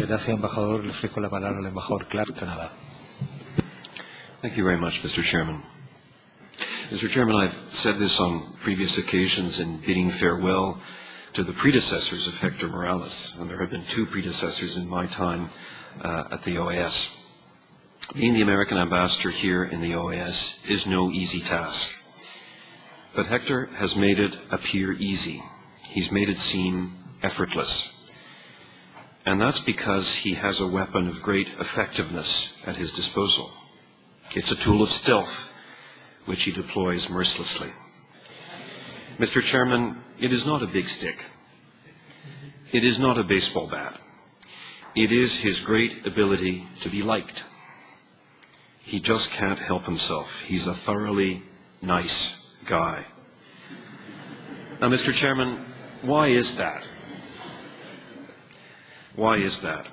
Muchas gracias, embajador. Le ofrezco la palabra al embajador Clark, Canadá. Thank you very much, Mr. Chairman. Mr. Chairman, I've said this on previous occasions in bidding farewell to the predecessors of Hector Morales, and there have been two predecessors in my time at the OAS. Being the American ambassador here in the OAS is no easy task. But Hector has made it appear easy. He's made it seem effortless. And that's because he has a weapon of great effectiveness at his disposal. It's a tool of stealth, which he deploys mercilessly. Mr. Chairman, it is not a big stick. It is not a baseball bat. It is his great ability to be liked. He just can't help himself. He's a thoroughly nice guy. Now, Mr. Chairman, why is that? Why is that?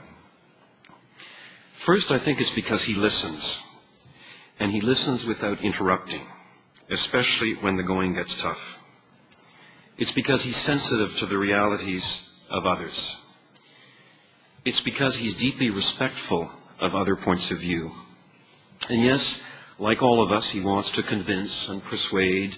First, I think it's because he listens. And he listens without interrupting, especially when the going gets tough. It's because he's sensitive to the realities of others. It's because he's deeply respectful of other points of view. And yes, like all of us, he wants to convince and persuade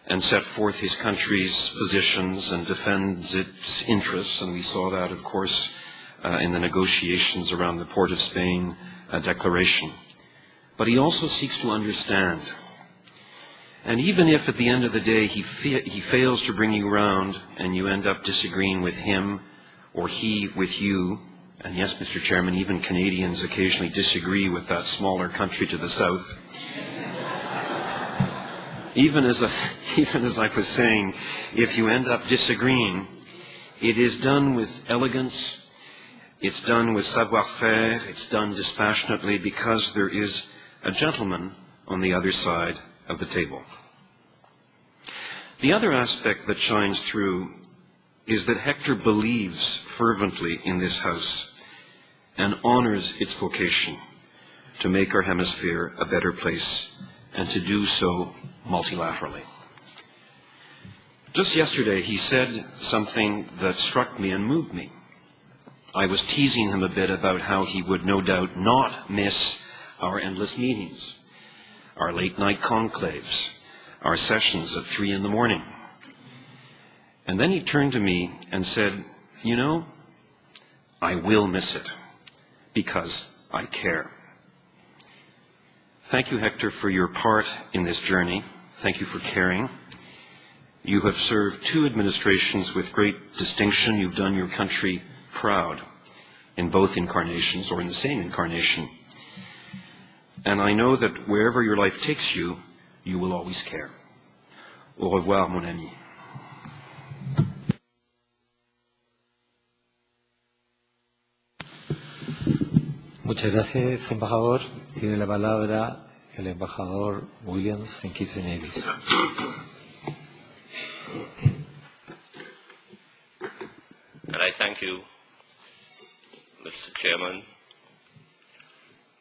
and set forth his country's positions and defend its interests. And we saw that, of course, in the negotiations around the Port of Spain declaration. But he also seeks to understand. And even if at the end of the day he fails to bring you round and you end up disagreeing with him or he with you, and yes, Mr. Chairman, even Canadians occasionally disagree with that smaller country to the south. Even as I was saying, if you end up disagreeing, it is done with elegance, it's done with savoir-faire, it's done dispassionately because there is a gentleman on the other side of the table. The other aspect that shines through is that Hector believes fervently in this House and honors its vocation to make our hemisphere a better place and to do so multilaterally. Just yesterday he said something that struck me and moved me. I was teasing him a bit about how he would no doubt not miss our endless meetings, our late-night conclaves, our sessions at 3 a.m. And then he turned to me and said, "You know, I will miss it because I care." Thank you, Hector, for your part in this journey. Thank you for caring. You have served two administrations with great distinction. You've done your country proud in both incarnations or in the same incarnation. And I know that wherever your life takes you, you will always care. Au revoir, mon ami. Muchas gracias, embajador. Tiene la palabra el embajador Williams en Kitts and Nevis. And I thank you, Mr. Chairman.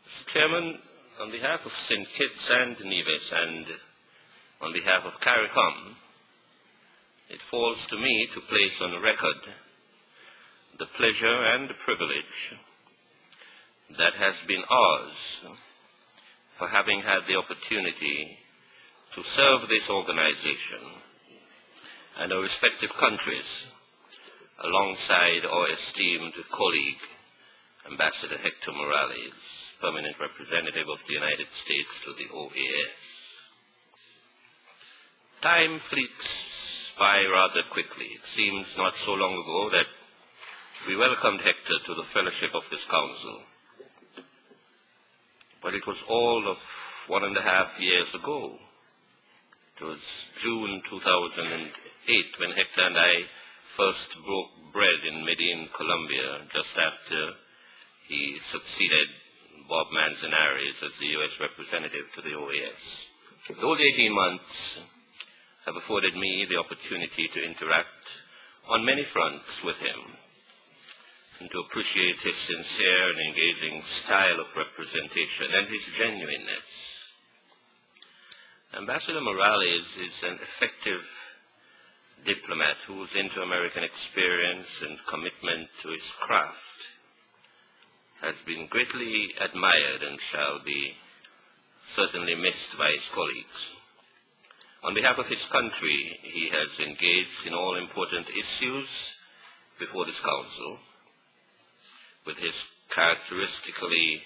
Mr. Chairman, on behalf of St. Kitts and Nevis and on behalf of CARICOM, it falls to me to place on record the pleasure and the privilege that has been ours for having had the opportunity to serve this organization and our respective countries alongside our esteemed colleague, Ambassador Hector Morales, Permanent Representative of the United States to the OAS. Time fleets by rather quickly. It seems not so long ago that we welcomed Hector to the fellowship of this council. But it was all of 1.5 years ago. It was June 2008 when Hector and I first broke bread in Medellin, Colombia, just after he succeeded Bob Manzanares as the U.S. representative to the OAS. Those 18 months have afforded me the opportunity to interact on many fronts with him and to appreciate his sincere and engaging style of representation and his genuineness. Ambassador Morales is an effective diplomat whose inter-American experience and commitment to his craft has been greatly admired and shall be certainly missed by his colleagues. On behalf of his country, he has engaged in all important issues before this Council with his characteristically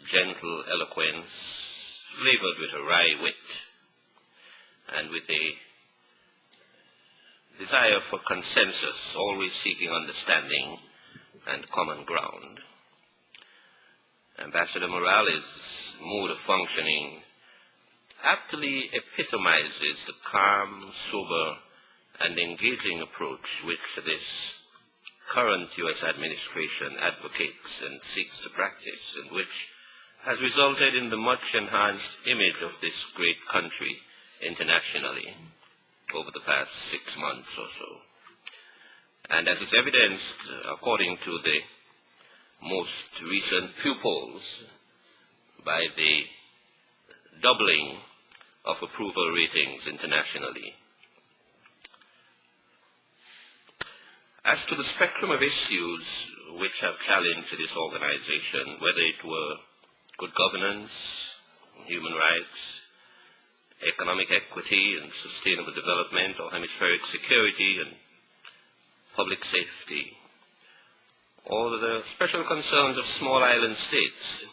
gentle eloquence, flavored with a wry wit, and with a desire for consensus, always seeking understanding and common ground. Ambassador Morales' mode of functioning aptly epitomizes the calm, sober, and engaging approach which this current U.S. administration advocates and seeks to practice, and which has resulted in the much enhanced image of this great country internationally over the past 6 months or so. And as is evidenced according to the most recent Pew polls by the doubling of approval ratings internationally. As to the spectrum of issues which have challenged this organization, whether it were good governance, human rights, economic equity and sustainable development, or hemispheric security and public safety, or the special concerns of small island states,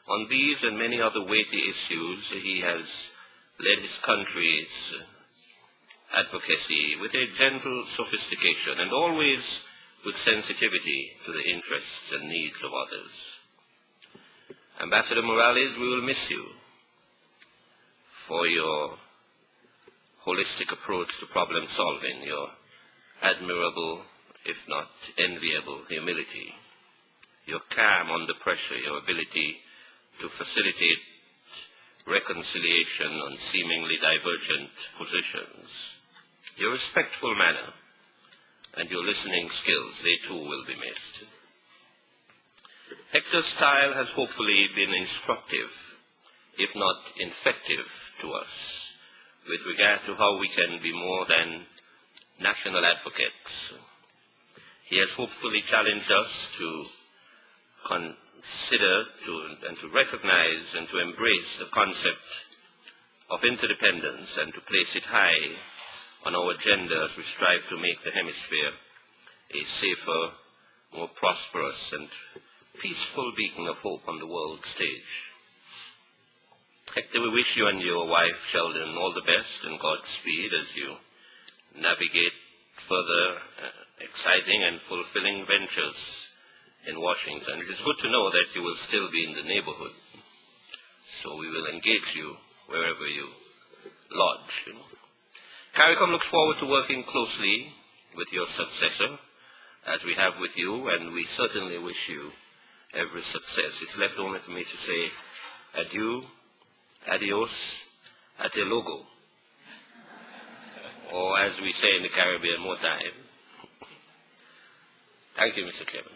on these and many other weighty issues, he has led his country's advocacy with a gentle sophistication and always with sensitivity to the interests and needs of others. Ambassador Morales, we will miss you for your holistic approach to problem solving, your admirable, if not enviable, humility, your calm under pressure, your ability to facilitate reconciliation on seemingly divergent positions, your respectful manner, and your listening skills, they too will be missed. Hector's style has hopefully been instructive, if not infective, to us with regard to how we can be more than national advocates. He has hopefully challenged us to consider and to recognize and to embrace the concept of interdependence and to place it high on our agenda as we strive to make the hemisphere a safer, more prosperous and peaceful beacon of hope on the world stage. Hector, we wish you and your wife, Sheldon, all the best and Godspeed as you navigate further exciting and fulfilling ventures in Washington. It is good to know that you will still be in the neighborhood, so we will engage you wherever you lodge. CARICOM looks forward to working closely with your successor, as we have with you, and we certainly wish you every success. It's left only for me to say adieu, adios, ate logo, or as we say in the Caribbean, more time. Thank you, Mr. Chairman.